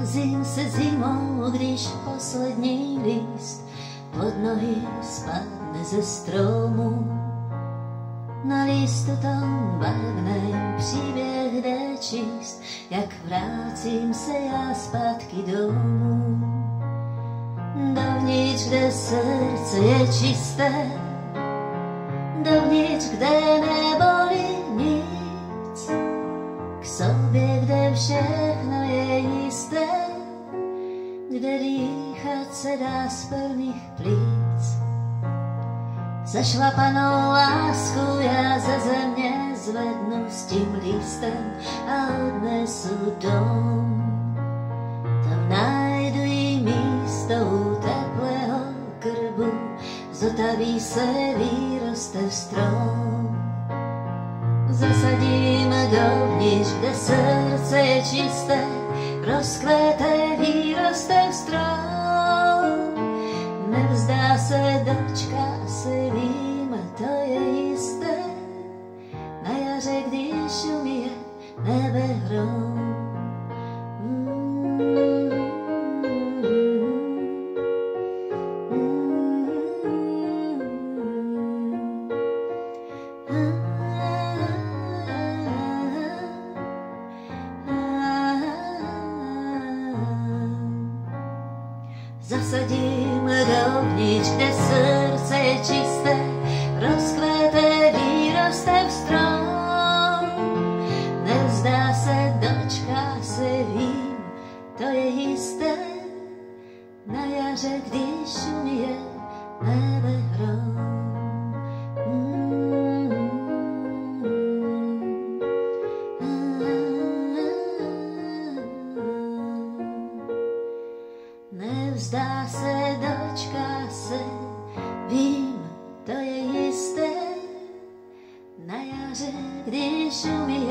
Zim se zimou, když poslední list pod nohy spadne ze stromu. Na listu tom barevném příběh jde číst, jak vrácím se já zpátky domů. Dovnitř, kde srdce je čisté, dovnitř, kde nebolí nic, k sobě, kde všechno je jisté, kde dýchat se dá z plných plíc. Zašlapanou lásku já ze země zvednu s tím listem a odnesu dom. Tam najdu jí místo u teplého krbu, zotaví se výrostev strom. Zasadím dovnitř, kde srdce je čisté, rozkvété výrostev strom. Nevzdá se, dočká se, vím, to je jisté, na jaře, když umije nebe hrom. Zasadím dovnitř, kde srdce je čisté, rozkvété výrostev strom. Nevzdá se, dočká se, vím, to je jisté, na jaře, když umije nebe hrom. Nevzdá se, dočká se, vím, to je jisté, na jaře, když umije